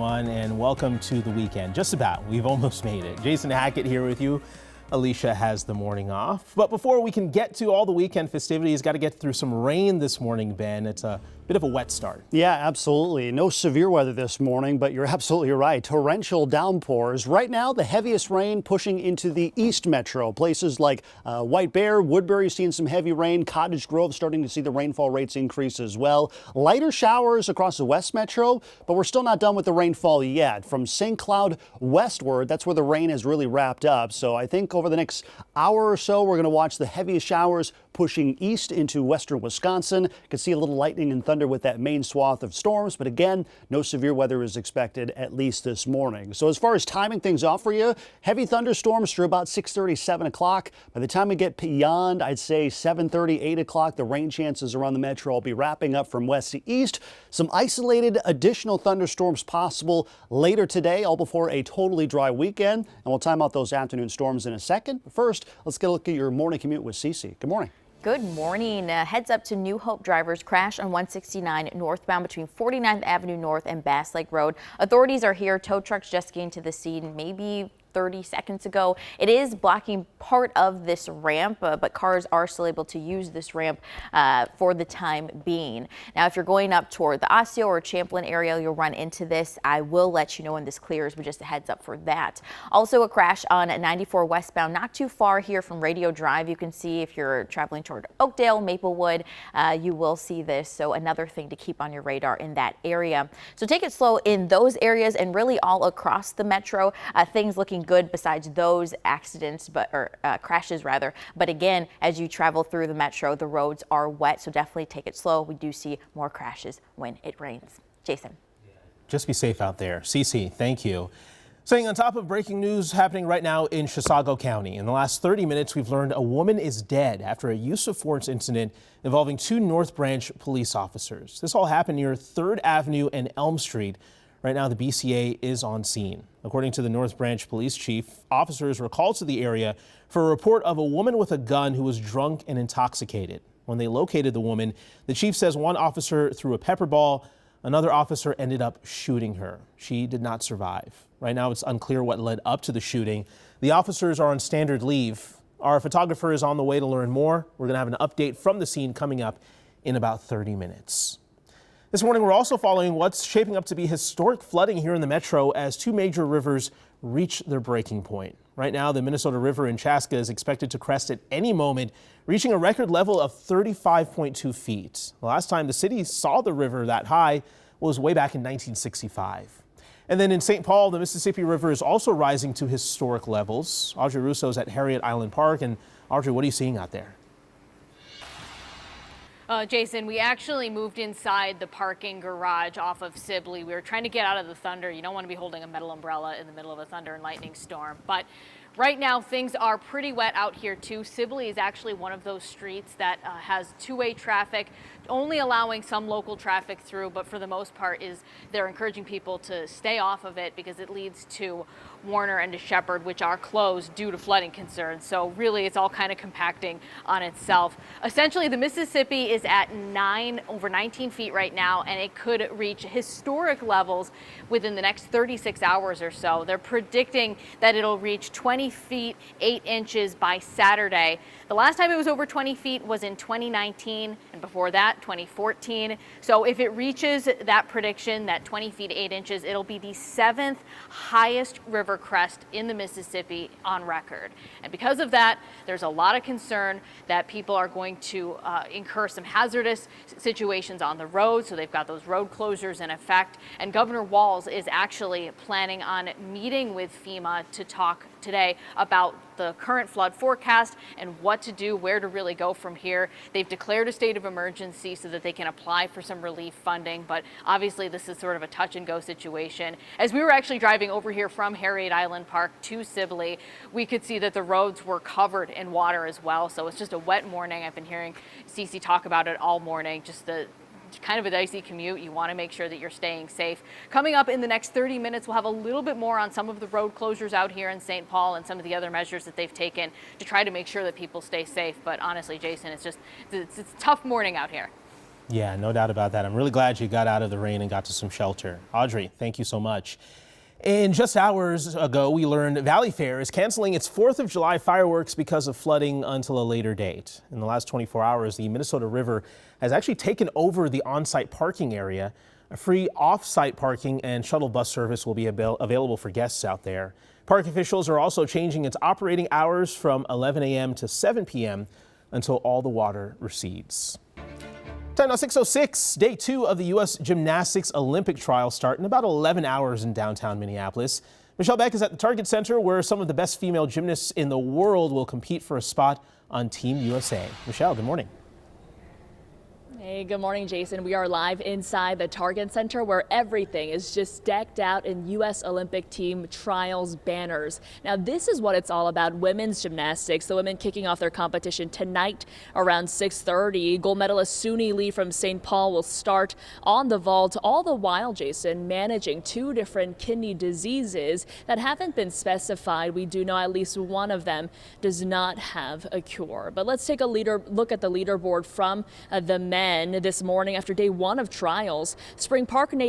And welcome to the weekend. Just about. We've almost made it. Jason Hackett here with you. Alicia has the morning off. But before we can get to all the weekend festivities, got to get through some rain this morning, Ben. It's a bit of a wet start. Yeah, absolutely. No severe weather this morning, but you're absolutely right. Torrential downpours. Right now, the heaviest rain pushing into the East Metro. Places like White Bear, Woodbury seeing some heavy rain. Cottage Grove starting to see the rainfall rates increase as well. Lighter showers across the West Metro, but we're still not done with the rainfall yet. From St. Cloud westward, that's where the rain has really wrapped up. So I think over the next hour or so, we're going to watch the heaviest showers pushing east into western Wisconsin. You can see a little lightning and thunder with that main swath of storms, but again, no severe weather is expected, at least this morning. So as far as timing things off for you, heavy thunderstorms through about 6:30, 7 o'clock. By the time we get beyond, I'd say 7:30, 8 o'clock, the rain chances around the metro will be wrapping up from west to east. Some isolated additional thunderstorms possible later today, all before a totally dry weekend. And we'll time out those afternoon storms in a second. But first, let's get a look at your morning commute with Cece. Good morning. Good morning. Heads up to New Hope drivers. Crash on 169 northbound between 49th Avenue North and Bass Lake Road. Authorities are here. Tow trucks just getting to the scene maybe 30 seconds ago. It is blocking part of this ramp, but cars are still able to use this ramp for the time being. Now, if you're going up toward the Osseo or Champlin area, you'll run into this. I will let you know when this clears, but just a heads up for that. Also, a crash on 94 westbound, not too far here from Radio Drive. You can see if you're traveling toward Oakdale, Maplewood, you will see this. So another thing to keep on your radar in that area. So take it slow in those areas and really all across the metro. Things looking good besides those accidents, crashes rather. But again, as you travel through the metro, the roads are wet, so definitely take it slow. We do see more crashes when it rains. Jason. Just be safe out there. Cece, thank you. Staying on top of breaking news happening right now in Chisago County. In the last 30 minutes, we've learned a woman is dead after a use of force incident involving two North Branch police officers. This all happened near 3rd Avenue and Elm Street. Right now, the BCA is on scene. According to the North Branch police chief, officers were called to the area for a report of a woman with a gun who was drunk and intoxicated. When they located the woman, the chief says one officer threw a pepper ball. Another officer ended up shooting her. She did not survive. Right now, it's unclear what led up to the shooting. The officers are on standard leave. Our photographer is on the way to learn more. We're going to have an update from the scene coming up in about 30 minutes. This morning, we're also following what's shaping up to be historic flooding here in the metro as two major rivers reach their breaking point. Right now, the Minnesota River in Chaska is expected to crest at any moment, reaching a record level of 35.2 feet. The last time the city saw the river that high was way back in 1965. And then in St. Paul, the Mississippi River is also rising to historic levels. Audrey Russo's at Harriet Island Park. And Audrey, what are you seeing out there? Jason, we actually moved inside the parking garage off of Sibley. We were trying to get out of the thunder. You don't want to be holding a metal umbrella in the middle of a thunder and lightning storm. But right now, things are pretty wet out here, too. Sibley is actually one of those streets that has two-way traffic, only allowing some local traffic through, but for the most part they're encouraging people to stay off of it because it leads to Warner and to Shepherd, which are closed due to flooding concerns. So really, it's all kind of compacting on itself. Essentially, the Mississippi is at over 19 feet right now, and it could reach historic levels within the next 36 hours or so. They're predicting that it'll reach 20 feet, 8 inches by Saturday. The last time it was over 20 feet was in 2019, and before that, 2014. So if it reaches that prediction, that 20 feet, 8 inches, it'll be the 7th highest river crest in the Mississippi on record. And because of that, there's a lot of concern that people are going to incur some hazardous situations on the road. So they've got those road closures in effect. And Governor Walz is actually planning on meeting with FEMA to talk today about the current flood forecast and what to do, where to really go from here. They've declared a state of emergency so that they can apply for some relief funding, but obviously this is sort of a touch and go situation. As we were actually driving over here from Harriet Island Park to Sibley, we could see that the roads were covered in water as well. So it's just a wet morning. I've been hearing Cece talk about it all morning, just the kind of a dicey commute. You want to make sure that you're staying safe. Coming up in the next 30 minutes, we'll have a little bit more on some of the road closures out here in St. Paul and some of the other measures that they've taken to try to make sure that people stay safe. But honestly, Jason, it's a tough morning out here. Yeah, no doubt about that. I'm really glad you got out of the rain and got to some shelter. Audrey, thank you so much. And just hours ago, we learned Valley Fair is canceling its 4th of July fireworks because of flooding until a later date. In the last 24 hours, the Minnesota River has actually taken over the on-site parking area. A free off-site parking and shuttle bus service will be available for guests out there. Park officials are also changing its operating hours from 11 a.m. to 7 p.m. until all the water recedes. Time now 6:06. Day 2 of the U.S. Gymnastics Olympic trials start in about 11 hours in downtown Minneapolis. Michelle Beck is at the Target Center where some of the best female gymnasts in the world will compete for a spot on Team USA. Michelle, good morning. Hey, good morning, Jason. We are live inside the Target Center where everything is just decked out in U.S. Olympic team trials banners. Now, this is what it's all about, women's gymnastics. The women kicking off their competition tonight around 6:30. Gold medalist Suni Lee from St. Paul will start on the vault, all the while, Jason, managing 2 different kidney diseases that haven't been specified. We do know at least one of them does not have a cure. But let's take a look at the leaderboard from the men this morning after day 1 of trials. Spring Park native